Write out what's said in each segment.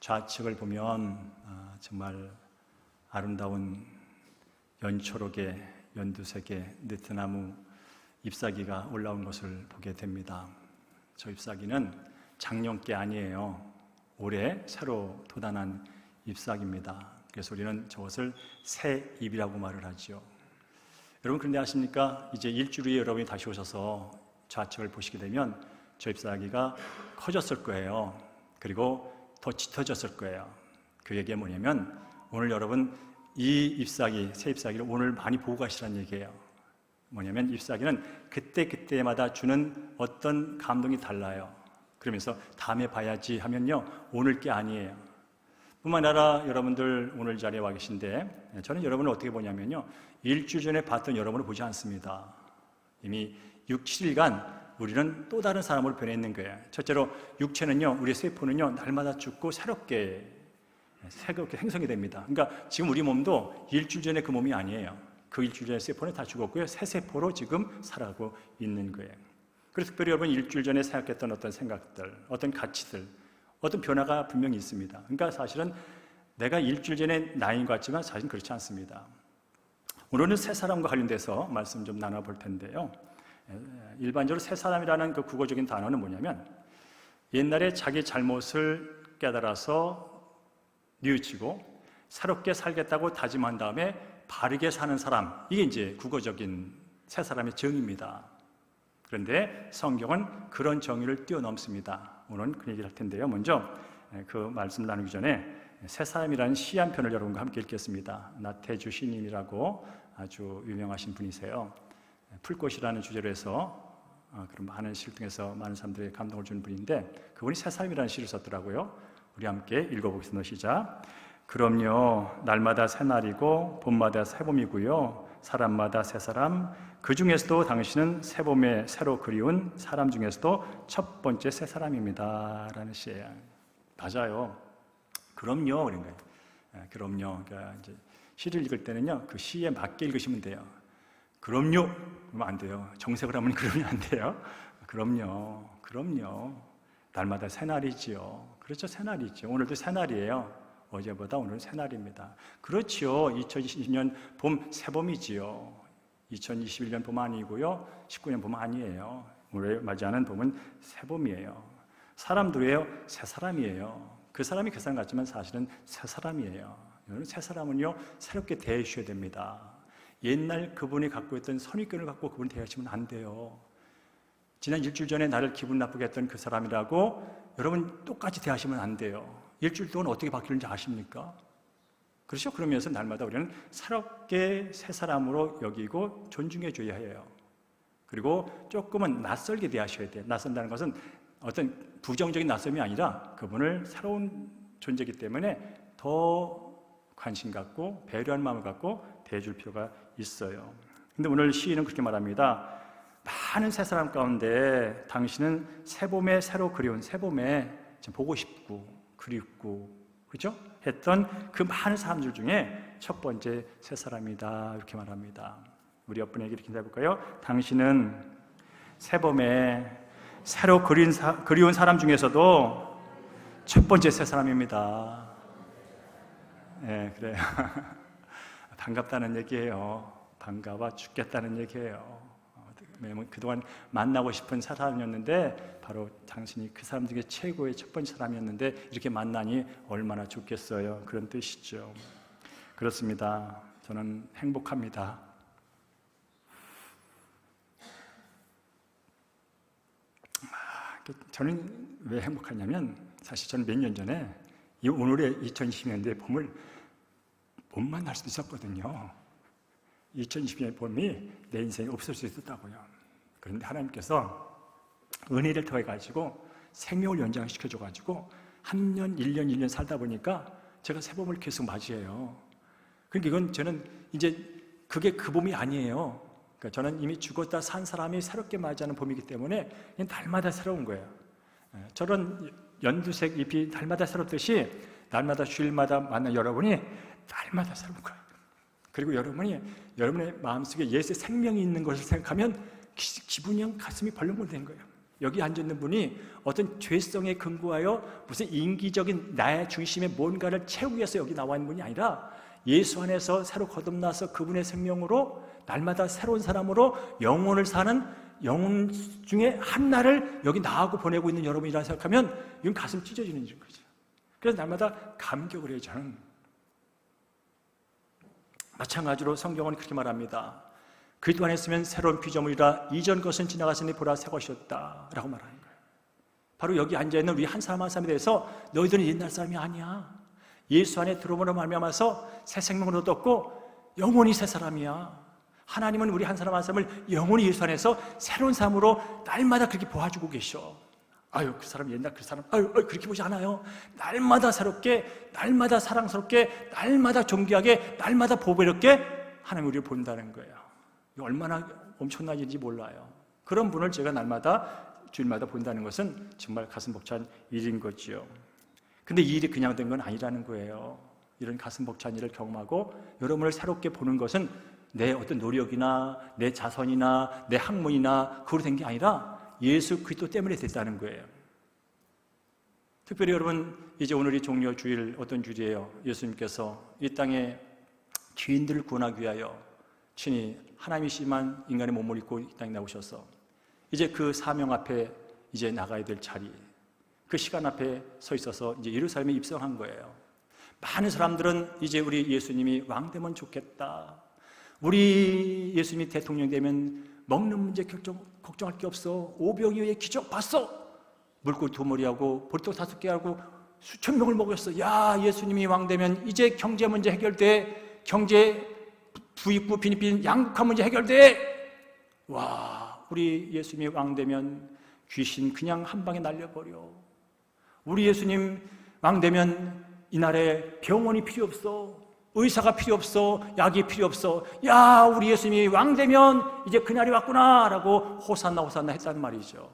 좌측을 보면 정말 아름다운 연초록의 연두색의 느티나무 잎사귀가 올라온 것을 보게 됩니다. 저 잎사귀는 작년께 아니에요. 올해 새로 돋아난 잎사귀입니다. 그래서 우리는 저것을 새 잎이라고 말을 하죠. 여러분, 그런데 아십니까? 이제 일주일 후에 여러분이 다시 오셔서 좌측을 보시게 되면 저 잎사귀가 커졌을 거예요. 그리고 더 짙어졌을 거예요. 그 얘기가 뭐냐면 오늘 여러분 이 잎사귀, 새 잎사귀를 오늘 많이 보고 가시라는 얘기예요. 뭐냐면 잎사귀는 그때마다 주는 어떤 감동이 달라요. 그러면서 다음에 봐야지 하면요, 오늘 게 아니에요. 뿐만 아니라 여러분들 오늘 자리에 와 계신데 저는 여러분을 어떻게 보냐면요, 일주일 전에 봤던 여러분을 보지 않습니다. 이미 6, 7일간 우리는 또 다른 사람으로 변해 있는 거예요. 첫째로 육체는요, 우리의 세포는요, 날마다 죽고 새롭게 생성이 됩니다. 그러니까 지금 우리 몸도 일주일 전에 그 몸이 아니에요. 그 일주일 전에 세포는 다 죽었고요, 새 세포로 지금 살아가고 있는 거예요. 그래서 특별히 여러분 일주일 전에 생각했던 어떤 생각들, 어떤 가치들, 어떤 변화가 분명히 있습니다. 그러니까 사실은 내가 일주일 전에 나인 것 같지만 사실은 그렇지 않습니다. 오늘은 새 사람과 관련돼서 말씀 좀 나눠볼 텐데요. 일반적으로 새 사람이라는 그 국어적인 단어는 뭐냐면 옛날에 자기 잘못을 깨달아서 뉘우치고 새롭게 살겠다고 다짐한 다음에 바르게 사는 사람, 이게 이제 국어적인 새 사람의 정의입니다. 그런데 성경은 그런 정의를 뛰어넘습니다. 오늘은 그 얘기를 할 텐데요. 먼저 그 말씀 나누기 전에 새 사람이라는 시 한 편을 여러분과 함께 읽겠습니다. 나태주 시님이라고 아주 유명하신 분이세요. 풀꽃이라는 주제로 해서 그런 많은 시를 통해서 많은 사람들에게 감동을 주는 분인데 그분이 새 사람이라는 시를 썼더라고요. 우리 함께 읽어보겠습니다. 시작. 그럼요, 날마다 새날이고 봄마다 새봄이고요, 사람마다 새사람, 그 중에서도 당신은 새봄에 새로 그리운 사람 중에서도 첫 번째 새사람입니다 라는 시예요. 맞아요. 그럼요, 그런 거예요. 그럼요. 그러니까 이제 시를 읽을 때는요, 그 시에 맞게 읽으시면 돼요. 그럼요, 그러면 안 돼요. 정색을 하면 그러면 안 돼요. 그럼요. 날마다 새날이지요. 그렇죠, 새날이죠. 오늘도 새날이에요. 어제보다 오늘은 새날입니다. 그렇지요. 2020년 봄 새봄이지요. 2021년 봄 아니고요, 19년 봄 아니에요. 올해 맞이하는 봄은 새봄이에요. 사람도예요, 새 사람이에요. 그 사람이 그 사람 같지만 사실은 새 사람이에요. 여러분, 새 사람은요, 새롭게 대해주셔야 됩니다. 옛날 그분이 갖고 있던 선입견을 갖고 그분을 대하시면 안 돼요. 지난 일주일 전에 나를 기분 나쁘게 했던 그 사람이라고 여러분 똑같이 대하시면 안 돼요. 일주일 동안 어떻게 바뀌는지 아십니까? 그렇죠? 그러면서 날마다 우리는 새롭게 새 사람으로 여기고 존중해 줘야 해요. 그리고 조금은 낯설게 대하셔야 돼요. 낯선다는 것은 어떤 부정적인 낯섦이 아니라 그분을 새로운 존재이기 때문에 더 관심 갖고 배려하는 마음을 갖고 대해줄 필요가 있어요. 근데 오늘 시인은 그렇게 말합니다. 많은 새 사람 가운데 당신은 새봄에 새로 그리운 새봄에 보고 싶고 그립고 그렇죠? 했던 그 많은 사람들 중에 첫 번째 새 사람이다 이렇게 말합니다. 우리 옆분에게 이렇게 해볼까요? 당신은 새봄에 새로 그리운 사람 중에서도 첫 번째 새 사람입니다. 네, 그래요. 반갑다는 얘기예요. 반가워 죽겠다는 얘기예요. 그동안 만나고 싶은 사람이었는데 바로 당신이 그 사람 중에 최고의 첫 번째 사람이었는데 이렇게 만나니 얼마나 좋겠어요. 그런 뜻이죠. 그렇습니다. 저는 행복합니다. 저는 왜 행복하냐면 사실 저는 몇 년 전에 오늘의 2020년대 봄을 못 만날 수도 있었거든요. 2020년의 봄이 내 인생에 없을 수 있었다고요. 그런데 하나님께서 은혜를 더해가지고 생명을 연장시켜줘가지고 한 년, 1년, 1년 살다 보니까 제가 새 봄을 계속 맞이해요. 그러니까 이건 저는 이제 그게 그 봄이 아니에요. 그러니까 저는 이미 죽었다 산 사람이 새롭게 맞이하는 봄이기 때문에 그냥 날마다 새로운 거예요. 저런 연두색 잎이 날마다 새롭듯이 날마다 주일마다 만난 여러분이 날마다 새로운 거예요. 그리고 여러분이 여러분의 마음속에 예수의 생명이 있는 것을 생각하면 기분이 가슴이 벌렁벌렁 된 거예요. 여기 앉아있는 분이 어떤 죄성에 근거하여 무슨 인기적인 나의 중심에 뭔가를 채우기 위해서 여기 나와 있는 분이 아니라 예수 안에서 새로 거듭나서 그분의 생명으로 날마다 새로운 사람으로 영혼을 사는 영혼 중에 하나를 여기 나하고 보내고 있는 여러분이라 생각하면 이건 가슴 찢어지는 거죠. 그래서 날마다 감격을 해요. 저는 마찬가지로 성경은 그렇게 말합니다. 그리스도 안에 있으면 새로운 피조물이라 이전 것은 지나갔으니 보라 새 것이었다 라고 말하는 거예요. 바로 여기 앉아있는 우리 한 사람 한 사람에 대해서 너희들은 옛날 사람이 아니야. 예수 안에 들어오므로 말미암아서 새 생명을 얻었고 영원히 새 사람이야. 하나님은 우리 한 사람 한 사람을 영원히 예수 안에서 새로운 삶으로 날마다 그렇게 보아주고 계셔. 아유 그 사람 옛날 그 사람 아유 그렇게 보지 않아요. 날마다 새롭게, 날마다 사랑스럽게, 날마다 존귀하게, 날마다 보배롭게 하나님 우리를 본다는 거예요. 얼마나 엄청난 일인지 몰라요. 그런 분을 제가 날마다 주일마다 본다는 것은 정말 가슴 벅찬 일인 거지요. 근데 이 일이 그냥 된 건 아니라는 거예요. 이런 가슴 벅찬 일을 경험하고 여러분을 새롭게 보는 것은 내 어떤 노력이나 내 자선이나 내 학문이나 그걸로 된 게 아니라 예수 그리스도 때문에 됐다는 거예요. 특별히 여러분 이제 오늘이 종려 주일 어떤 주일이에요? 예수님께서 이 땅에 죄인들을 구원하기 위하여 친히 하나님이시만 인간의 몸을 입고 이 땅에 나오셔서 이제 그 사명 앞에 이제 나가야 될 자리, 그 시간 앞에 서 있어서 이제 예루살렘에 입성한 거예요. 많은 사람들은 이제 우리 예수님이 왕 되면 좋겠다. 우리 예수님이 대통령 되면 먹는 문제 걱정할 게 없어. 오병이어의 기적 봤어. 물고기 2마리하고 보리떡 5개 하고 수천 명을 먹였어. 야 예수님이 왕 되면 이제 경제 문제 해결돼. 경제 부익부 빈익빈 양극화 문제 해결돼. 와 우리 예수님이 왕 되면 귀신 그냥 한 방에 날려버려. 우리 예수님 왕 되면 이날에 병원이 필요 없어. 의사가 필요 없어. 약이 필요 없어. 야 우리 예수님이 왕 되면 이제 그날이 왔구나 라고 호산나 호산나 했단 말이죠.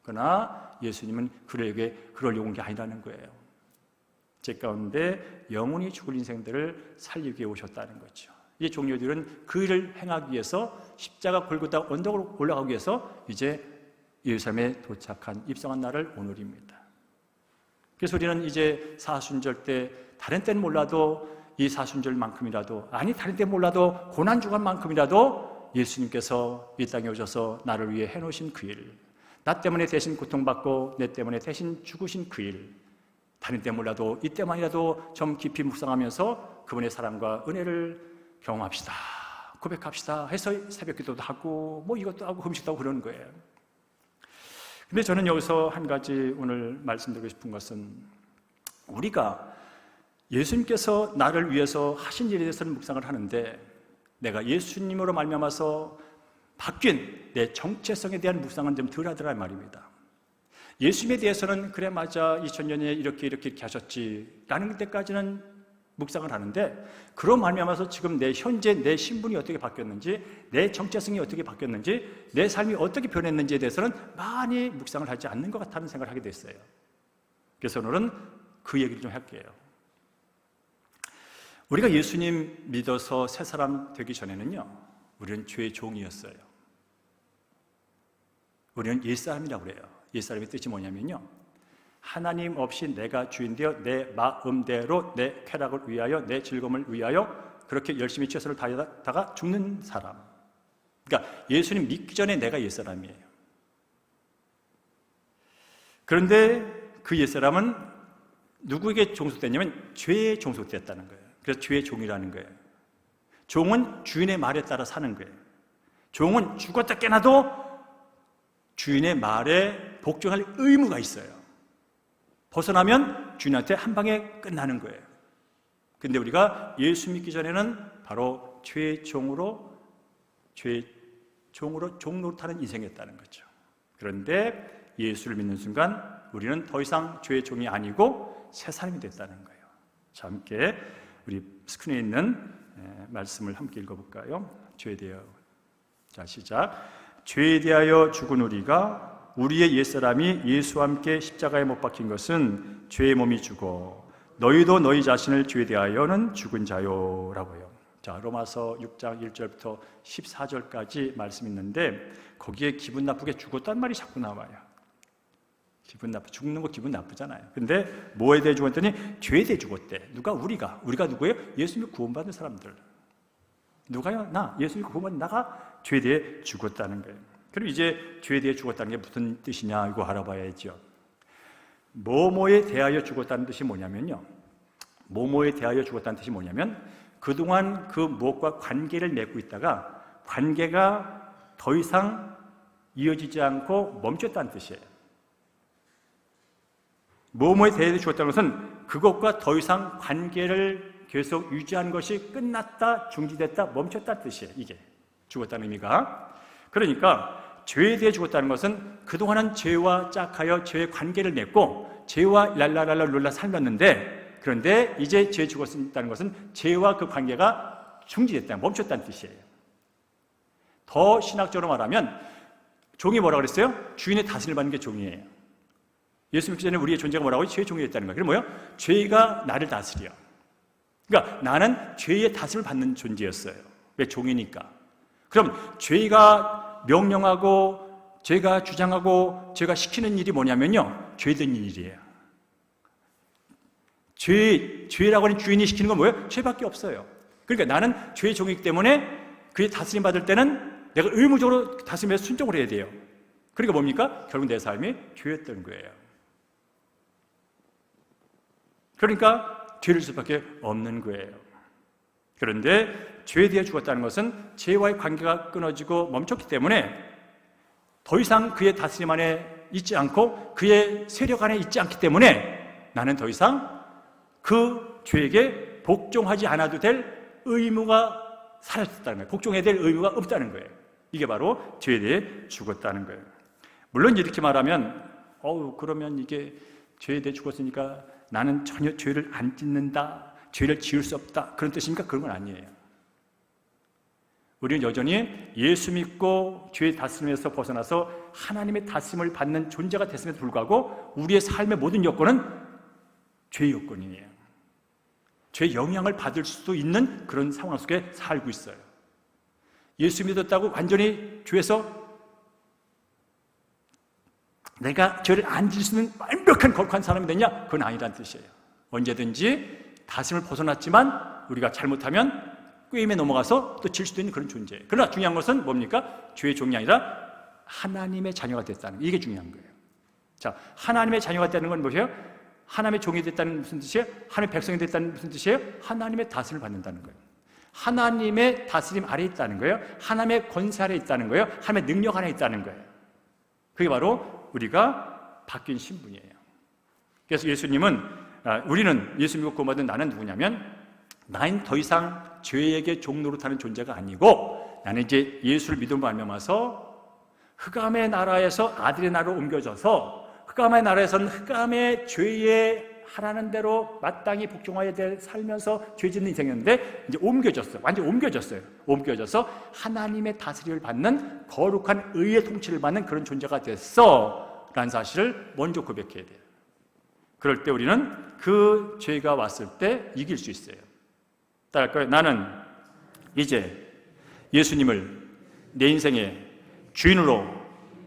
그러나 예수님은 그러려고 온 게 아니라는 거예요. 제 가운데 영원히 죽을 인생들을 살리기 위해 오셨다는 거죠. 이 종료들은 그 일을 행하기 위해서 십자가 골고다 언덕으로 올라가기 위해서 이제 예루살렘에 도착한 입성한 날을 오늘입니다. 그래서 우리는 이제 사순절 때 다른 때는 몰라도 이 사순절만큼이라도 아니 다른 때 몰라도 고난주간만큼이라도 예수님께서 이 땅에 오셔서 나를 위해 해놓으신 그 일, 나 때문에 대신 고통받고 내 때문에 대신 죽으신 그 일, 다른 때 몰라도 이때만이라도 좀 깊이 묵상하면서 그분의 사랑과 은혜를 경험합시다, 고백합시다 해서 새벽기도도 하고 뭐 이것도 하고 금식도 하고 그러는 거예요. 근데 저는 여기서 한 가지 오늘 말씀드리고 싶은 것은 우리가 예수님께서 나를 위해서 하신 일에 대해서는 묵상을 하는데 내가 예수님으로 말미암아서 바뀐 내 정체성에 대한 묵상은 좀 덜 하더라 말입니다. 예수님에 대해서는 그래 맞아 2000년에 이렇게 하셨지 라는 데까지는 묵상을 하는데 그로 말미암아서 지금 내 현재 내 신분이 어떻게 바뀌었는지 내 정체성이 어떻게 바뀌었는지 내 삶이 어떻게 변했는지에 대해서는 많이 묵상을 하지 않는 것 같다는 생각을 하게 됐어요. 그래서 오늘은 그 얘기를 좀 할게요. 우리가 예수님 믿어서 새 사람 되기 전에는요 우리는 죄의 종이었어요. 우리는 옛사람이라고 그래요. 옛사람의 뜻이 뭐냐면요 하나님 없이 내가 주인되어 내 마음대로 내 쾌락을 위하여 내 즐거움을 위하여 그렇게 열심히 최선을 다하다가 죽는 사람. 그러니까 예수님 믿기 전에 내가 옛사람이에요. 그런데 그 옛사람은 누구에게 종속됐냐면 죄에 종속됐다는 거예요. 그래서 죄의 종이라는 거예요. 종은 주인의 말에 따라 사는 거예요. 종은 죽었다 깨나도 주인의 말에 복종할 의무가 있어요. 벗어나면 주인한테 한 방에 끝나는 거예요. 근데 우리가 예수 믿기 전에는 바로 죄의 종으로 종노릇하는 인생이었다는 거죠. 그런데 예수를 믿는 순간 우리는 더 이상 죄의 종이 아니고 새 사람이 됐다는 거예요. 자, 함께 우리 스크린에 있는 말씀을 함께 읽어볼까요? 죄에 대하여. 자, 시작. 죄에 대하여 죽은 우리가 우리의 옛사람이 예수와 함께 십자가에 못 박힌 것은 죄의 몸이 죽어 너희도 너희 자신을 죄에 대하여는 죽은 자요 라고요. 자, 로마서 6장 1절부터 14절까지 말씀이 있는데 거기에 기분 나쁘게 죽었단 말이 자꾸 나와요. 죽는 거 기분 나쁘잖아요. 근데 뭐에 대해 죽었더니 죄에 대해 죽었대. 우리가 누구예요? 예수님이 구원받은 사람들. 누가요? 예수님이 구원받은 나가 죄에 대해 죽었다는 거예요. 그럼 이제 죄에 대해 죽었다는 게 무슨 뜻이냐 이거 알아봐야죠. 뭐뭐에 대하여 죽었다는 뜻이 뭐냐면요. 뭐뭐에 대하여 죽었다는 뜻이 뭐냐면 그동안 그 무엇과 관계를 맺고 있다가 관계가 더 이상 이어지지 않고 멈췄다는 뜻이에요. 뭐뭐에 대해 죽었다는 것은 그것과 더 이상 관계를 계속 유지하는 것이 끝났다, 중지됐다, 멈췄다는 뜻이에요. 이게 죽었다는 의미가. 그러니까 죄에 대해 죽었다는 것은 그동안은 죄와 짝하여 죄의 관계를 맺고 죄와 랄랄랄라 살렸는데 그런데 이제 죄에 죽었다는 것은 죄와 그 관계가 중지됐다, 멈췄다는 뜻이에요. 더 신학적으로 말하면 종이 뭐라고 그랬어요? 주인의 다스림을 받는 게 종이에요. 예수 믿기 전에 우리의 존재가 뭐라고? 죄의 종이 됐다는 거예요. 그게 뭐예요? 죄가 나를 다스려. 그러니까 나는 죄의 다스림을 받는 존재였어요. 왜? 종이니까. 그럼 죄가 명령하고 죄가 주장하고 죄가 시키는 일이 뭐냐면요, 죄된 일이에요. 죄라고 하는 주인이 시키는 건 뭐예요? 죄밖에 없어요. 그러니까 나는 죄의 종이기 때문에 그의 다스림 받을 때는 내가 의무적으로 다스림에 순종을 해야 돼요. 그러니까 뭡니까? 결국 내 삶이 죄였던 거예요. 그러니까 죄를 질 수밖에 없는 거예요. 그런데 죄에 대해 죽었다는 것은 죄와의 관계가 끊어지고 멈췄기 때문에 더 이상 그의 다스림 안에 있지 않고 그의 세력 안에 있지 않기 때문에 나는 더 이상 그 죄에게 복종하지 않아도 될 의무가 사라졌다는 거예요. 복종해야 될 의무가 없다는 거예요. 이게 바로 죄에 대해 죽었다는 거예요. 물론 이렇게 말하면 그러면 이게 죄에 대해 죽었으니까 나는 전혀 죄를 안 짓는다, 죄를 지을 수 없다, 그런 뜻이니까 그런 건 아니에요. 우리는 여전히 예수 믿고 죄의 다스림에서 벗어나서 하나님의 다스림을 받는 존재가 됐음에도 불구하고 우리의 삶의 모든 여건은 죄의 여건이에요. 죄의 영향을 받을 수도 있는 그런 상황 속에 살고 있어요. 예수 믿었다고 완전히 죄에서 내가 죄를 안 지을 수 있는 완벽한 거룩한 사람이 되냐? 그건 아니란 뜻이에요. 언제든지 다스림을 벗어났지만 우리가 잘못하면 꾀임에 넘어가서 또 질 수도 있는 그런 존재예요. 그러나 중요한 것은 뭡니까? 죄의 종이 아니라 하나님의 자녀가 됐다는 거. 이게 중요한 거예요. 자, 하나님의 자녀가 됐다는 건 뭐예요? 하나님의 종이 됐다는 무슨 뜻이에요? 하나님의 백성이 됐다는 무슨 뜻이에요? 하나님의 다스림을 받는다는 거예요. 하나님의 다스림 아래에 있다는 거예요. 하나님의 권세 아래에 있다는 거예요. 하나님의 능력 안에 있다는 거예요. 그게 바로 우리가 바뀐 신분이에요. 그래서 우리는 예수 믿고 구원받은 나는 누구냐면 나는 더 이상 죄에게 종노릇하는 존재가 아니고 나는 이제 예수를 믿음으로 말미암아서 흑암의 나라에서 아들의 나라로 옮겨져서 흑암의 나라에서는 흑암의 죄에 하라는 대로 마땅히 복종하여야 될 살면서 죄 짓는 인생이었는데 이제 옮겨졌어요. 완전히 옮겨졌어요. 옮겨져서 하나님의 다스림을 받는 거룩한 의의 통치를 받는 그런 존재가 됐어 라는 사실을 먼저 고백해야 돼요. 그럴 때 우리는 그 죄가 왔을 때 이길 수 있어요. 따랄까요? 나는 이제 예수님을 내 인생의 주인으로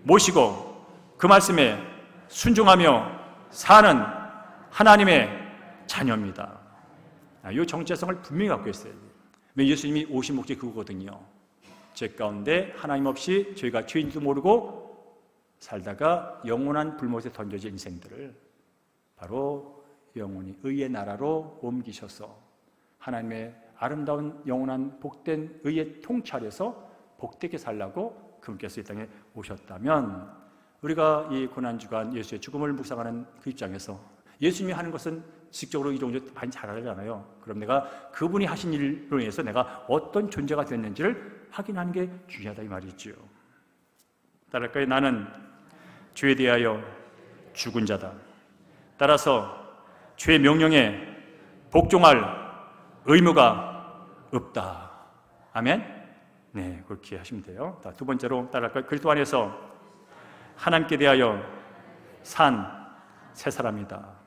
모시고 그 말씀에 순종하며 사는 하나님의 자녀입니다. 이 정체성을 분명히 갖고 있어요. 왜? 예수님이 오신 목적이 그거거든요. 죄 가운데 하나님 없이 저희가 죄인지도 모르고 살다가 영원한 불못에 던져진 인생들을 바로 영원히 의의 나라로 옮기셔서 하나님의 아름다운 영원한 복된 의의 통치 아래서 복되게 살라고 그분께서 이 땅에 오셨다면 우리가 이 고난주간 예수의 죽음을 묵상하는 그 입장에서 예수님이 하는 것은 직접적으로 이런 것 많이 잘 알잖아요. 그럼 내가 그분이 하신 일로 인해서 내가 어떤 존재가 됐는지를 확인하는 게 중요하다 이 말이죠. 따랄까요? 나는 죄에 대하여 죽은 자다. 따라서 죄의 명령에 복종할 의무가 없다. 아멘? 네, 그렇게 하시면 돼요. 두 번째로 따라할까요? 그리스도 안에서 하나님께 대하여 산 새 사람이다.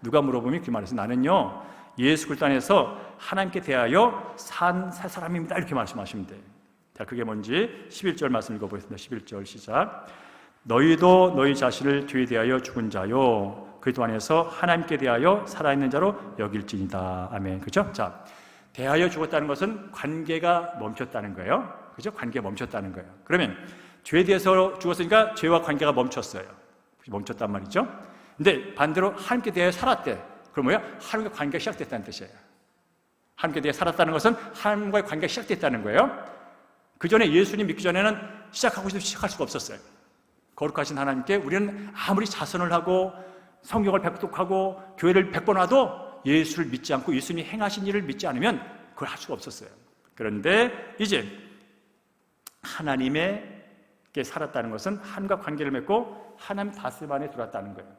누가 물어보면 그 말에서 나는요 예수 그리스도 안에서 하나님께 대하여 산 새 사람입니다. 이렇게 말씀하시면 돼요. 자, 그게 뭔지 11절 말씀 읽어보겠습니다. 11절 시작. 너희도 너희 자신을 죄에 대하여 죽은 자요 그리스도 안에서 하나님께 대하여 살아있는 자로 여길지니라. 아멘. 그죠? 자, 대하여 죽었다는 것은 관계가 멈췄다는 거예요. 그죠? 관계가 멈췄다는 거예요. 그러면 죄에 대해서 죽었으니까 죄와 관계가 멈췄어요. 멈췄단 말이죠. 근데 반대로 하나님께 대하여 살았대. 그럼 뭐야? 하나님과 관계가 시작됐다는 뜻이에요. 하나님께 대해 살았다는 것은 하나님과의 관계가 시작됐다는 거예요. 그 전에 예수님 믿기 전에는 시작하고 싶어도 시작할 수가 없었어요. 거룩하신 하나님께 우리는 아무리 자선을 하고 성경을 백독하고 교회를 100번 와도 예수를 믿지 않고 예수님이 행하신 일을 믿지 않으면 그걸 할 수가 없었어요. 그런데 이제 하나님께 살았다는 것은 하나님과 관계를 맺고 하나님 다스림 안에 들어왔다는 거예요.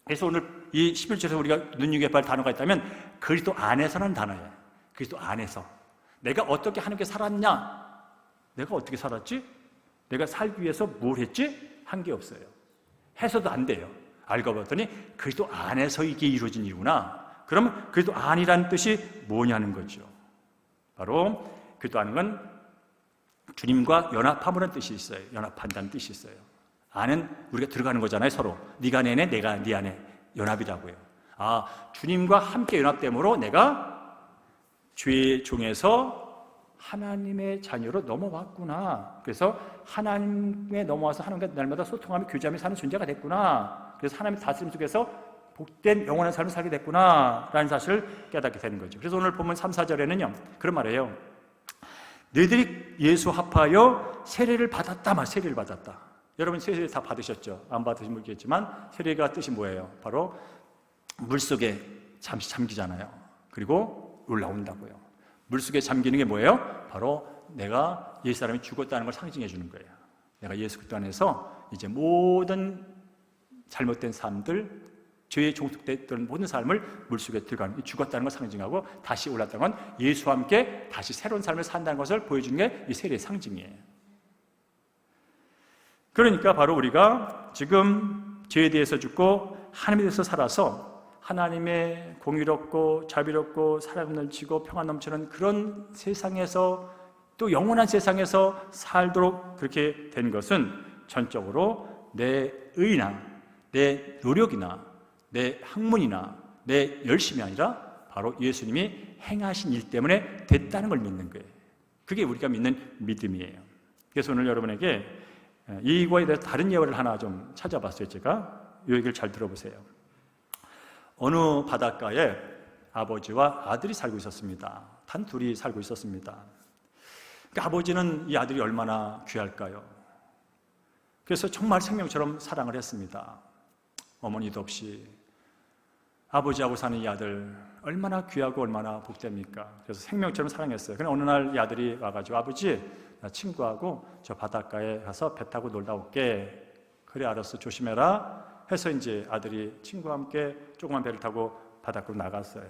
그래서 오늘 이 11절에서 우리가 눈여겨볼 단어가 있다면 그리스도 안에서라는 단어예요. 그리스도 안에서 내가 어떻게 하나님께 살았냐? 내가 어떻게 살았지? 내가 살기 위해서 뭘 했지? 한 게 없어요. 해서도 안 돼요. 알고 봤더니 그리스도 안에서 이게 이루어진 일이구나. 그러면 그리스도 안이라는 뜻이 뭐냐는 거죠. 바로 그리스도 안은 건 주님과 연합함이라는 뜻이 있어요. 연합한다는 뜻이 있어요. 안은 우리가 들어가는 거잖아요. 서로 네가 내 안에 내가 네 안에 연합이라고요. 아, 주님과 함께 연합됨으로 내가 죄의 종에서 하나님의 자녀로 넘어왔구나. 그래서 하나님에 넘어와서 하나님과 날마다 소통하며 교제하며 사는 존재가 됐구나. 그래서 하나님의 다스림 속에서 복된 영원한 삶을 살게 됐구나 라는 사실을 깨닫게 되는 거죠. 그래서 오늘 보면 3, 4절에는요 그런 말이에요. 너희들이 예수 합하여 세례를 받았다. 세례를 받았다. 여러분 세례 다 받으셨죠? 안 받으신 분 있겠지만 세례가 뜻이 뭐예요? 바로 물속에 잠시 잠기잖아요. 그리고 올라온다고요. 물속에 잠기는 게 뭐예요? 바로 내가 옛사람이 죽었다는 걸 상징해 주는 거예요. 내가 예수 그리스도 안에서 이제 모든 잘못된 삶들, 죄에 종속됐던 모든 삶을 물속에 들어가는, 죽었다는 걸 상징하고 다시 올랐다는 건 예수와 함께 다시 새로운 삶을 산다는 것을 보여주는 게 이 세례의 상징이에요. 그러니까 바로 우리가 지금 죄에 대해서 죽고 하나님에 대해서 살아서 하나님의 공의롭고 자비롭고 사랑 넘치고 평화 넘치는 그런 세상에서 또 영원한 세상에서 살도록 그렇게 된 것은 전적으로 내 의나 내 노력이나 내 학문이나 내 열심이 아니라 바로 예수님이 행하신 일 때문에 됐다는 걸 믿는 거예요. 그게 우리가 믿는 믿음이에요. 그래서 오늘 여러분에게 이거에 대해서 다른 예화를 하나 좀 찾아봤어요. 제가 이 얘기를 잘 들어보세요. 어느 바닷가에 아버지와 아들이 살고 있었습니다. 단 둘이 살고 있었습니다. 그러니까 아버지는 이 아들이 얼마나 귀할까요? 그래서 정말 생명처럼 사랑을 했습니다. 어머니도 없이 아버지하고 사는 이 아들 얼마나 귀하고 얼마나 복됩니까? 그래서 생명처럼 사랑했어요. 그런데 어느 날 이 아들이 와가지고 아버지 나 친구하고 저 바닷가에 가서 배 타고 놀다 올게. 그래 알았어 조심해라 해서 이제 아들이 친구와 함께 조그만 배를 타고 바닷가로 나갔어요.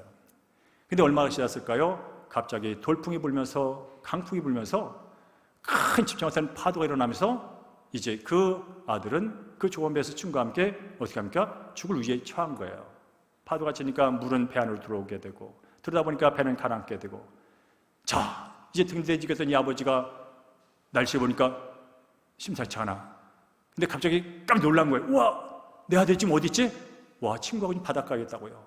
근데 얼마가 지났을까요? 갑자기 돌풍이 불면서 강풍이 불면서 큰 집정한 파도가 일어나면서 이제 그 아들은 그 좁은 배에서 친구와 함께 어떻게 합니까? 죽을 위기에 처한 거예요. 파도가 치니까 물은 배 안으로 들어오게 되고 들어다 보니까 배는 가라앉게 되고 자 이제 등대지겠던 이 아버지가 날씨에 보니까 심상치 않아. 근데 갑자기 깜짝 놀란 거예요. 우와 내 아들이 지금 어디 있지? 와 친구하고 지금 바닷가에 있다고요.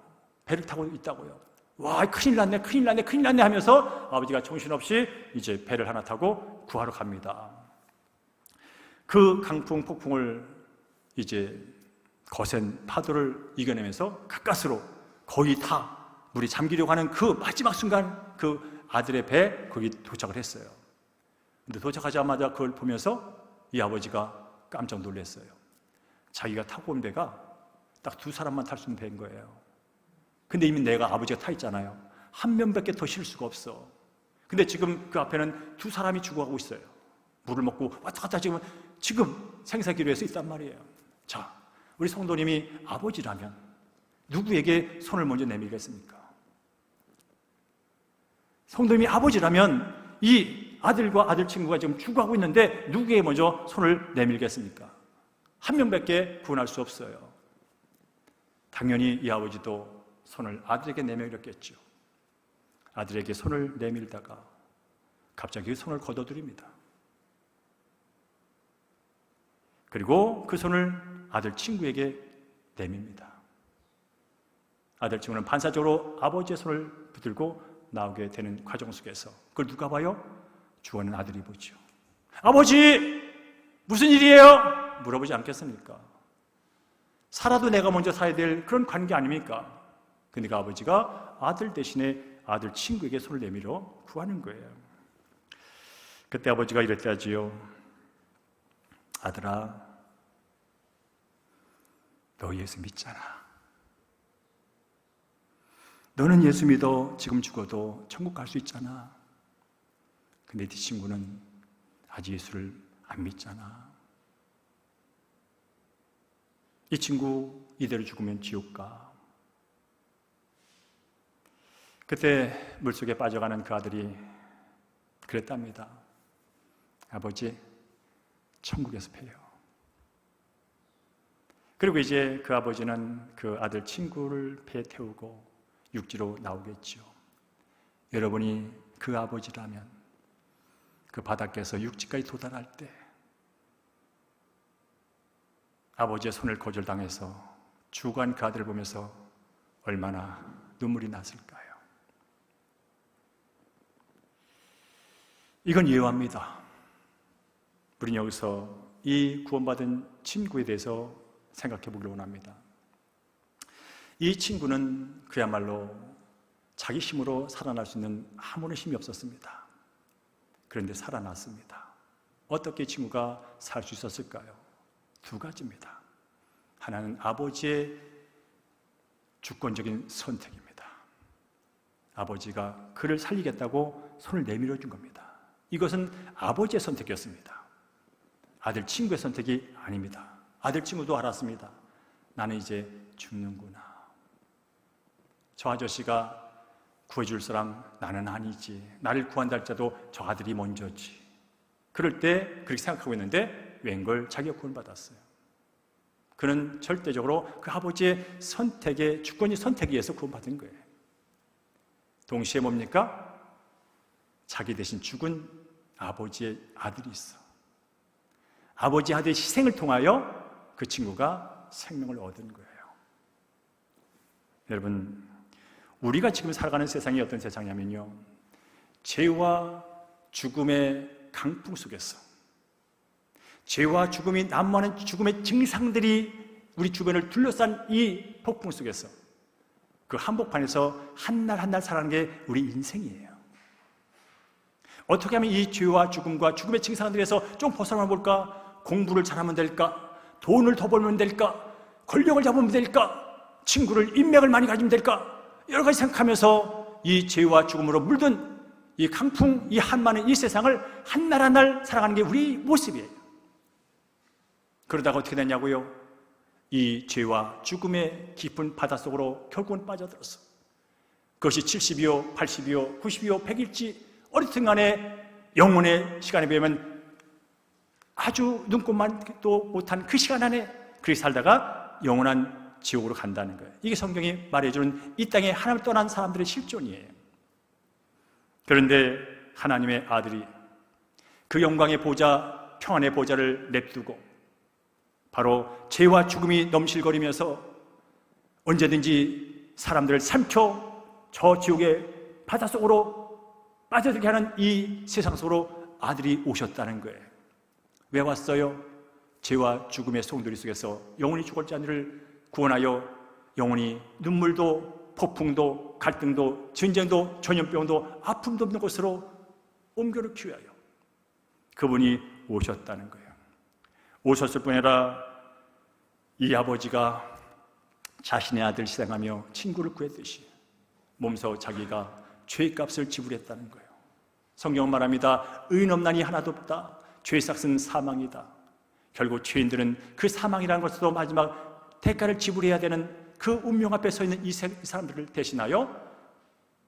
배를 타고 있다고요. 와 큰일 났네 큰일 났네 큰일 났네 하면서 아버지가 정신없이 이제 배를 하나 타고 구하러 갑니다. 그 강풍 폭풍을 이제 거센 파도를 이겨내면서 가까스로 거의 다 물이 잠기려고 하는 그 마지막 순간 그 아들의 배 거기 도착을 했어요. 근데 도착하자마자 그걸 보면서 이 아버지가 깜짝 놀랐어요. 자기가 타고 온 배가 딱 두 사람만 탈 수 있는 배인 거예요. 근데 이미 내가 아버지가 타 있잖아요. 한 명밖에 더 실 수가 없어. 근데 지금 그 앞에는 두 사람이 죽어가고 있어요. 물을 먹고 왔다 갔다 지금 생사기로에서 있단 말이에요. 자, 우리 성도님이 아버지라면 누구에게 손을 먼저 내밀겠습니까? 성도님이 아버지라면 이 아들과 아들 친구가 지금 죽어가고 있는데 누구에게 먼저 손을 내밀겠습니까? 한 명밖에 구원할 수 없어요. 당연히 이 아버지도 손을 아들에게 내밀었겠죠. 아들에게 손을 내밀다가 갑자기 손을 걷어들입니다. 그리고 그 손을 아들 친구에게 내밉니다. 아들 친구는 반사적으로 아버지의 손을 붙들고 나오게 되는 과정 속에서 그걸 누가 봐요? 죽어가는 아들이 보죠. 아버지! 무슨 일이에요? 물어보지 않겠습니까? 살아도 내가 먼저 살아야 될 그런 관계 아닙니까? 그러니까 아버지가 아들 대신에 아들 친구에게 손을 내밀어 구하는 거예요. 그때 아버지가 이랬다지요. 아들아, 너 예수 믿잖아. 너는 예수 믿어 지금 죽어도 천국 갈 수 있잖아. 근데 네 친구는 아직 예수를 안 믿잖아. 이 친구 이대로 죽으면 지옥 가. 그때 물속에 빠져가는 그 아들이 그랬답니다. 아버지, 천국에서 봬요. 그리고 이제 그 아버지는 그 아들 친구를 배에 태우고 육지로 나오겠죠. 여러분이 그 아버지라면 그 바닷가에서 육지까지 도달할 때 아버지의 손을 거절당해서 죽어간 그 아들을 보면서 얼마나 눈물이 났을까요? 이건 예화입니다. 우리는 여기서 이 구원받은 친구에 대해서 생각해 보기를 원합니다. 이 친구는 그야말로 자기 힘으로 살아날 수 있는 아무런 힘이 없었습니다. 그런데 살아났습니다. 어떻게 이 친구가 살 수 있었을까요? 두 가지입니다. 하나는 아버지의 주권적인 선택입니다. 아버지가 그를 살리겠다고 손을 내밀어 준 겁니다. 이것은 아버지의 선택이었습니다. 아들 친구의 선택이 아닙니다. 아들 친구도 알았습니다. 나는 이제 죽는구나. 저 아저씨가 구해줄 사람 나는 아니지. 나를 구한다 할지라도 저 아들이 먼저지. 그럴 때 그렇게 생각하고 있는데 웬걸 자기가 구원받았어요. 그는 절대적으로 그 아버지의 선택에, 주권이 선택에 의해서 구원받은 거예요. 동시에 뭡니까? 자기 대신 죽은 아버지의 아들이 있어. 아버지 아들의 희생을 통하여 그 친구가 생명을 얻은 거예요. 여러분, 우리가 지금 살아가는 세상이 어떤 세상이냐면요, 죄와 죽음의 강풍 속에서 죄와 죽음이 난무하는 죽음의 증상들이 우리 주변을 둘러싼 이 폭풍 속에서 그 한복판에서 한 날 한 날 살아가는 게 우리 인생이에요. 어떻게 하면 이 죄와 죽음과 죽음의 증상들에서 좀 벗어나 볼까? 공부를 잘하면 될까? 돈을 더 벌면 될까? 권력을 잡으면 될까? 친구를, 인맥을 많이 가지면 될까? 여러 가지 생각하면서 이 죄와 죽음으로 물든 이 강풍, 이 한많은 이 세상을 한 날 한 날 살아가는 게 우리 모습이에요. 그러다가 어떻게 됐냐고요? 이 죄와 죽음의 깊은 바닷속으로 결국은 빠져들었어. 그것이 70이요, 80이요, 90이요, 100일지 어쨌든 간에 영혼의 시간에 비하면 아주 눈꼽만도 못한 그 시간 안에 그렇게 살다가 영원한 지옥으로 간다는 거예요. 이게 성경이 말해주는 이 땅에 하나님을 떠난 사람들의 실존이에요. 그런데 하나님의 아들이 그 영광의 보좌, 평안의 보좌를 냅두고 바로 죄와 죽음이 넘실거리면서 언제든지 사람들을 삼켜 저 지옥의 바닷속으로 빠져들게 하는 이 세상 속으로 아들이 오셨다는 거예요. 왜 왔어요? 죄와 죽음의 송두리 속에서 영원히 죽을 자들을 구원하여 영원히 눈물도 폭풍도 갈등도 전쟁도 전염병도 아픔도 없는 곳으로 옮겨놓기 위하여 그분이 오셨다는 거예요. 오셨을 뿐 아니라 이 아버지가 자신의 아들 희생하며 친구를 구했듯이 몸소 자기가 죄값을 지불했다는 거예요. 성경은 말합니다. 의인 없나니 하나도 없다. 죄의 삭은 사망이다. 결국 죄인들은 그 사망이라는 것으로 마지막 대가를 지불해야 되는 그 운명 앞에 서 있는 이 사람들을 대신하여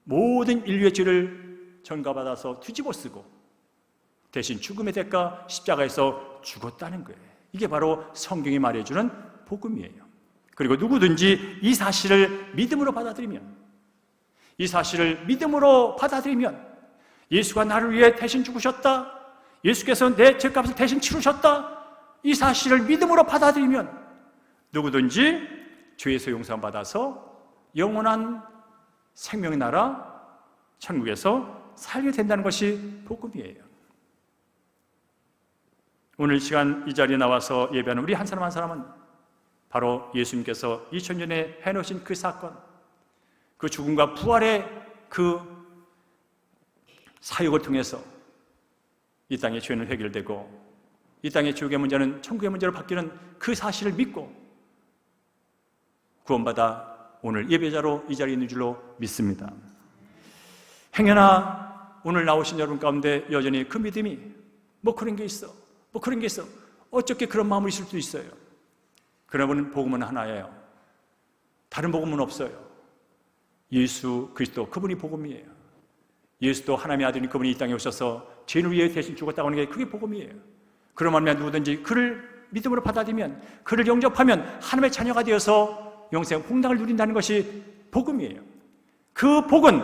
모든 인류의 죄를 전가받아서 뒤집어 쓰고 대신 죽음의 대가 십자가에서 죽었다는 거예요. 이게 바로 성경이 말해주는 복음이에요. 그리고 누구든지 이 사실을 믿음으로 받아들이면, 이 사실을 믿음으로 받아들이면 예수가 나를 위해 대신 죽으셨다, 예수께서 내 죄값을 대신 치르셨다, 이 사실을 믿음으로 받아들이면 누구든지 죄에서 용서받아서 영원한 생명의 나라 천국에서 살게 된다는 것이 복음이에요. 오늘 시간 이 자리에 나와서 예배하는 우리 한 사람 한 사람은 바로 예수님께서 2000년에 해놓으신 그 사건, 그 죽음과 부활의 그 사역을 통해서 이 땅의 죄는 해결되고 이 땅의 지옥의 문제는 천국의 문제로 바뀌는 그 사실을 믿고 구원받아 오늘 예배자로 이 자리에 있는 줄로 믿습니다. 행여나 오늘 나오신 여러분 가운데 여전히 그 믿음이 그런 게 있어, 그런 게 있어, 어떻게 그런 마음이 있을 수도 있어요. 그러면 복음은 하나예요. 다른 복음은 없어요. 예수 그리스도, 그분이 복음이에요. 예수도 하나님의 아들인 그분이 이 땅에 오셔서 죄인을 위해 대신 죽었다고 하는 게 그게 복음이에요. 그러면 누구든지 그를 믿음으로 받아들이면, 그를 영접하면 하나님의 자녀가 되어서 영생 홍당을 누린다는 것이 복음이에요. 그 복은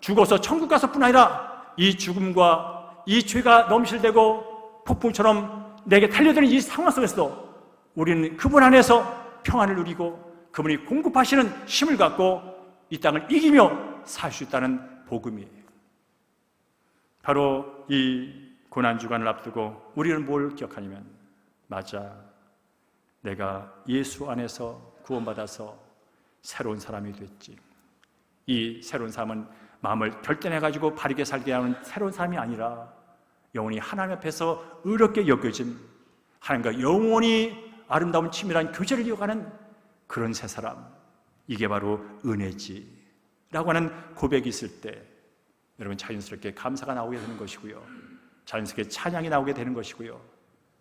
죽어서 천국 가서뿐 아니라 이 죽음과 이 죄가 넘실대고 폭풍처럼 내게 달려드는 이 상황 속에서도 우리는 그분 안에서 평안을 누리고 그분이 공급하시는 힘을 갖고 이 땅을 이기며 살 수 있다는 복음이에요. 바로 이 고난주간을 앞두고 우리는 뭘 기억하냐면, 맞아, 내가 예수 안에서 구원받아서 새로운 사람이 됐지. 이 새로운 삶은 마음을 결단해가지고 바르게 살게 하는 새로운 삶이 아니라 영원히 하나님 앞에서 의롭게 여겨진, 하나님과 영원히 아름다운 친밀한 교제를 이어가는 그런 새 사람, 이게 바로 은혜지 라고 하는 고백이 있을 때 여러분 자연스럽게 감사가 나오게 되는 것이고요, 자연스럽게 찬양이 나오게 되는 것이고요,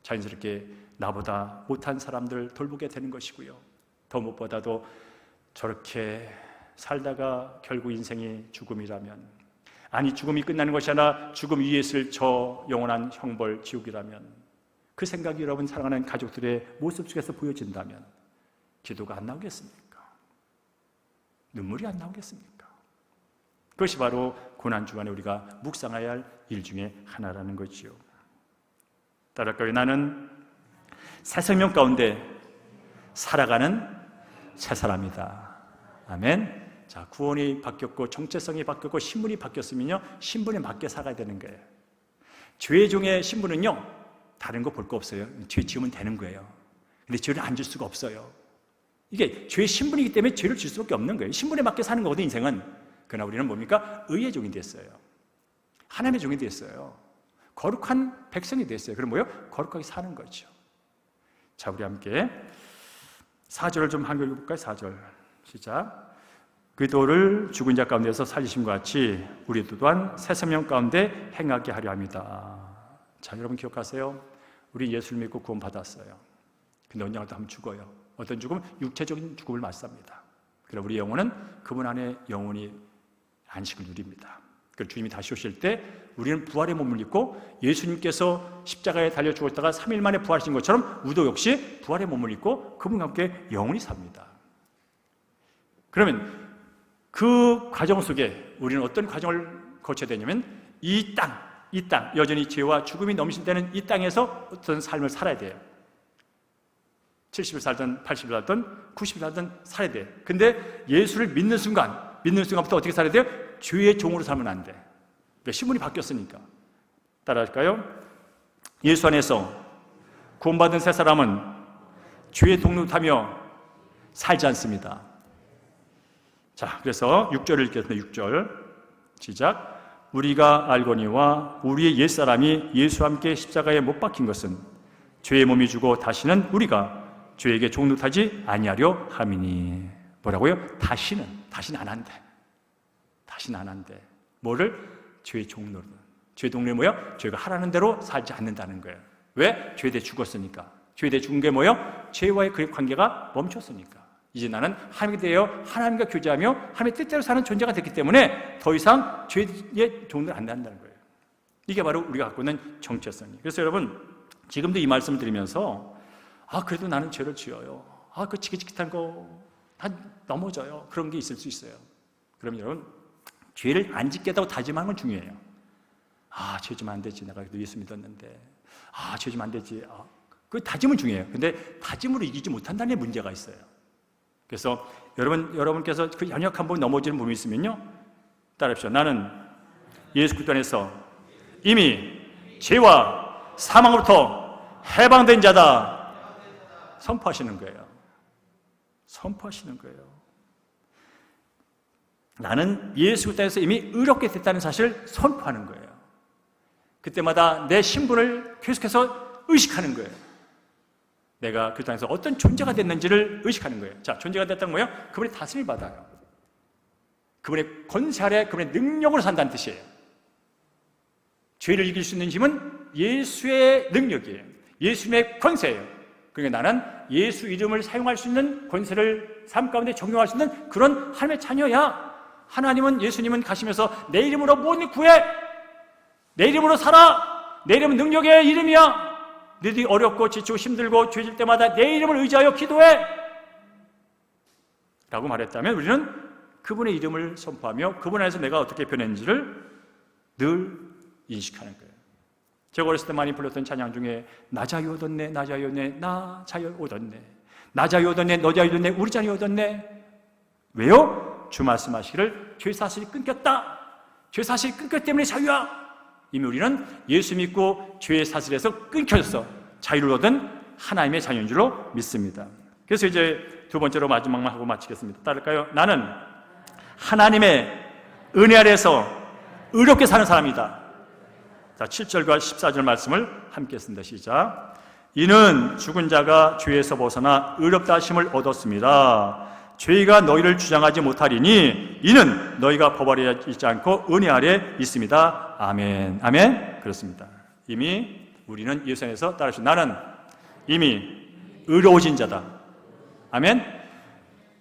자연스럽게 나보다 못한 사람들 돌보게 되는 것이고요, 더 무엇보다도 저렇게 살다가 결국 인생이 죽음이라면, 아니 죽음이 끝나는 것이 아니라 죽음 위에 있을 저 영원한 형벌 지옥이라면, 그 생각이 여러분 사랑하는 가족들의 모습 속에서 보여진다면 기도가 안 나오겠습니까? 눈물이 안 나오겠습니까? 그것이 바로 고난주간에 우리가 묵상해야 할 일 중에 하나라는 거지요. 따라할까요? 나는 새 생명 가운데 살아가는 새 사람이다. 아멘. 자, 구원이 바뀌었고 정체성이 바뀌었고 신분이 바뀌었으면요, 신분에 맞게 살아야 되는 거예요. 죄의 종의 신분은요, 다른 거 볼 거 없어요. 죄 지으면 되는 거예요. 근데 죄를 안 질 수가 없어요. 이게 죄의 신분이기 때문에 죄를 질 수밖에 없는 거예요. 신분에 맞게 사는 거거든요, 인생은. 그러나 우리는 뭡니까? 의의 종이 됐어요. 하나님의 종이 됐어요. 거룩한 백성이 됐어요. 그럼 뭐요? 거룩하게 사는 거죠. 자, 우리 함께 4절을 좀 한번 읽어볼까요? 4절 시작. 그리스도를 죽은 자 가운데서 살리심과 같이 우리도 또한 새 생명 가운데 행하게 하려 합니다. 자, 여러분 기억하세요. 우리 예수를 믿고 구원 받았어요. 근데 언젠가도 한번 죽어요. 어떤 죽음? 육체적인 죽음을 맞습니다. 그러나 우리 영혼은 그분 안에 영원히 안식을 누립니다. 그리고 주님이 다시 오실 때 우리는 부활의 몸을 입고, 예수님께서 십자가에 달려 죽었다가 3일 만에 부활하신 것처럼 우리도 역시 부활의 몸을 입고 그분과 함께 영원히 삽니다. 그러면 그 과정 속에 우리는 어떤 과정을 거쳐야 되냐면, 이 땅, 여전히 죄와 죽음이 넘실대는 이 땅에서 어떤 삶을 살아야 돼요. 70을 살든 80을 살든 90을 살든 살아야 돼. 근데 예수를 믿는 순간부터 어떻게 살아야 돼요? 죄의 종으로 살면 안 돼. 왜? 신분이 바뀌었으니까. 따라할까요? 예수 안에서 구원받은 새 사람은 죄의 동료타며 살지 않습니다. 자, 그래서 6절을 읽겠습니다. 6절 시작. 우리가 알거니와 우리의 옛사람이 예수와 함께 십자가에 못 박힌 것은 죄의 몸이 주고 다시는 우리가 죄에게 종노하지 아니하려 함이니. 뭐라고요? 다시는 안 한대. 다시는 안 한대. 뭐를? 죄의 종노를. 죄의 동료는 뭐야? 죄가 하라는 대로 살지 않는다는 거예요. 왜? 죄에 대해 죽었으니까. 죄에 대해 죽은 게 뭐예요? 죄와의 그 관계가 멈췄으니까. 이제 나는 하나님께 대하여 하나님과 교제하며 하나님의 뜻대로 사는 존재가 됐기 때문에 더 이상 죄의 종노를 안 한다는 거예요. 이게 바로 우리가 갖고 있는 정체성이에요. 그래서 여러분, 지금도 이 말씀을 드리면서 그래도 나는 죄를 지어요. 그 지긋지긋한 거 다 넘어져요. 그런 게 있을 수 있어요. 그럼 여러분, 죄를 안 짓겠다고 다짐하는 건 중요해요. 죄 지면 안 되지. 내가 예수 믿었는데. 죄 지면 안 되지. 그 다짐은 중요해요. 근데 다짐으로 이기지 못한다는 문제가 있어요. 그래서 여러분께서 그 연약한 분 넘어지는 부분이 있으면요, 따라합시다. 나는 예수 그리스도 안에서 이미 죄와 사망으로부터 해방된 자다. 선포하시는 거예요. 선포하시는 거예요. 나는 예수 그리스도 안에서 이미 의롭게 됐다는 사실을 선포하는 거예요. 그때마다 내 신분을 계속해서 의식하는 거예요. 내가 그 땅에서 어떤 존재가 됐는지를 의식하는 거예요. 자, 존재가 됐다는 거예요. 그분의 다스림을 받아요. 그분의 권세 아래 그분의 능력으로 산다는 뜻이에요. 죄를 이길 수 있는 힘은 예수의 능력이에요. 예수님의 권세예요. 그러니까 나는 예수 이름을 사용할 수 있는 권세를 삶 가운데 적용할 수 있는 그런 하나님의 자녀야. 하나님은, 예수님은 가시면서 내 이름으로 모든 구해, 내 이름으로 살아, 내 이름은 능력의 이름이야. 너희들이 어렵고 지치고 힘들고 죄질 때마다 내 이름을 의지하여 기도해 라고 말했다면 우리는 그분의 이름을 선포하며 그분 안에서 내가 어떻게 변했는지를 늘 인식하는 거예요. 제가 어렸을 때 많이 불렀던 찬양 중에 나 자유 얻었네, 나 자유 얻네, 나 자유 얻었네, 나 자유 얻었네, 너 자유 얻었네, 우리 자유 얻었네. 왜요? 주 말씀하시기를 죄 사실이 끊겼다. 죄 사실이 끊겼기 때문에 자유야. 이미 우리는 예수 믿고 죄의 사슬에서 끊겨져서 자유를 얻은 하나님의 자녀인 줄로 믿습니다. 그래서 이제 두 번째로 마지막만 하고 마치겠습니다. 따를까요? 나는 하나님의 은혜 아래에서 의롭게 사는 사람이다. 자, 7절과 14절 말씀을 함께 쓴다. 시작. 이는 죽은 자가 죄에서 벗어나 의롭다 하심을 얻었습니다. 죄가 너희를 주장하지 못하리니 이는 너희가 법 아래 있지 않고 은혜 아래 있습니다. 아멘. 아멘. 그렇습니다. 이미 우리는 예수 안에서 따라하시오. 나는 이미 의로워진 자다. 아멘.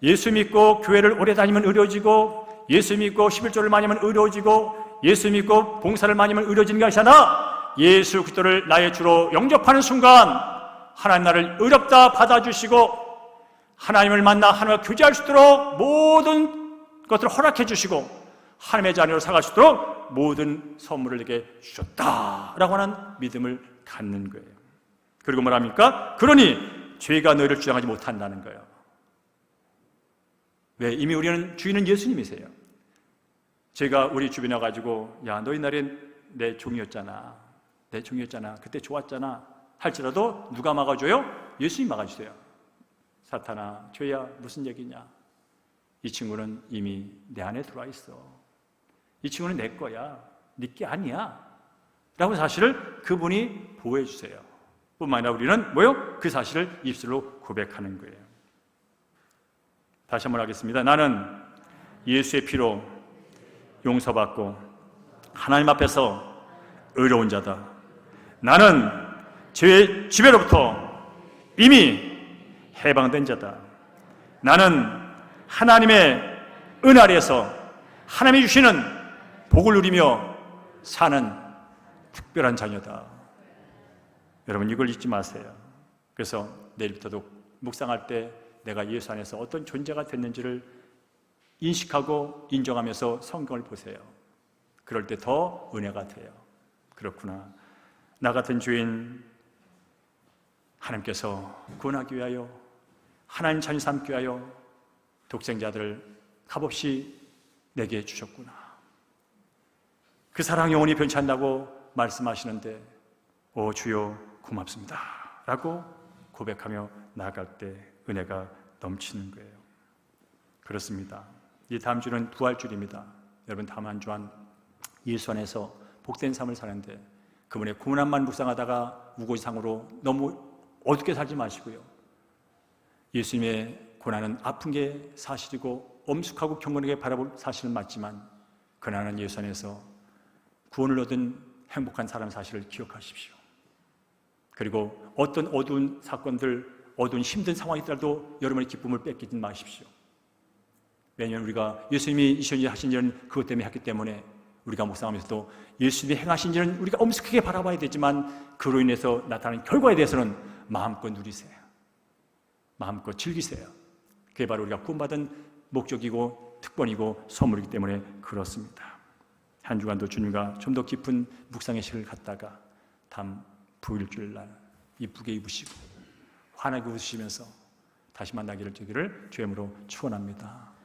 예수 믿고 교회를 오래 다니면 의로워지고, 예수 믿고 11조를 많이 하면 의로워지고, 예수 믿고 봉사를 많이 하면 의로워지는 게 아니잖아. 예수 그리스도를 나의 주로 영접하는 순간 하나님 나를 의롭다 받아주시고 하나님을 만나 하나님과 교제할 수 있도록 모든 것들을 허락해 주시고 하나님의 자녀로 살아갈 수 있도록 모든 선물을 내게 주셨다라고 하는 믿음을 갖는 거예요. 그리고 뭐랍니까? 그러니 죄가 너희를 주장하지 못한다는 거예요. 왜? 이미 우리는 주인은 예수님이세요. 제가 우리 주변에 와가지고 야, 너 옛날에 내 종이었잖아, 내 종이었잖아, 그때 좋았잖아 할지라도 누가 막아줘요? 예수님 막아주세요. 사탄아, 죄야, 무슨 얘기냐? 이 친구는 이미 내 안에 들어와 있어. 이 친구는 내 거야. 네 게 아니야. 라고 사실을 그분이 보호해 주세요. 뿐만 아니라 우리는 뭐요? 그 사실을 입술로 고백하는 거예요. 다시 한번 하겠습니다. 나는 예수의 피로 용서받고 하나님 앞에서 의로운 자다. 나는 죄의 지배로부터 이미 해방된 자다. 나는 하나님의 은혜 아래에서 하나님이 주시는 복을 누리며 사는 특별한 자녀다. 여러분 이걸 잊지 마세요. 그래서 내일부터도 묵상할 때 내가 예수 안에서 어떤 존재가 됐는지를 인식하고 인정하면서 성경을 보세요. 그럴 때 더 은혜가 돼요. 그렇구나. 나 같은 죄인 하나님께서 구원하기 위하여, 하나님 자녀 삼기 위하여 독생자들을 값없이 내게 주셨구나. 그 사랑 영원히 변치 않는다고 말씀하시는데 오 주여 고맙습니다 라고 고백하며 나아갈 때 은혜가 넘치는 거예요. 그렇습니다. 이 다음 주는 부활주일입니다. 여러분 다음 한 주간 예수 안에서 복된 삶을 사는데 그분의 고난만 묵상하다가 우고지상으로 너무 어둡게 살지 마시고요. 예수님의 고난은 아픈 게 사실이고 엄숙하고 경건하게 바라볼 사실은 맞지만 그러나 예수 안에서 구원을 얻은 행복한 사람 사실을 기억하십시오. 그리고 어떤 어두운 사건들, 어두운 힘든 상황이 있더라도 여러분의 기쁨을 뺏기지 마십시오. 왜냐하면 우리가 예수님이 이 시간에 하신 일은 그것 때문에 했기 때문에 우리가 묵상하면서도 예수님이 행하신 일은 우리가 엄숙하게 바라봐야 되지만 그로 인해서 나타나는 결과에 대해서는 마음껏 누리세요. 마음껏 즐기세요. 그게 바로 우리가 구원받은 목적이고 특권이고 선물이기 때문에 그렇습니다. 한 주간도 주님과 좀 더 깊은 묵상의 시간을 갖다가 다음 부일주일 날 이쁘게 입으시고 환하게 웃으시면서 다시 만나기를 주기를 주의 이름으로 축원합니다.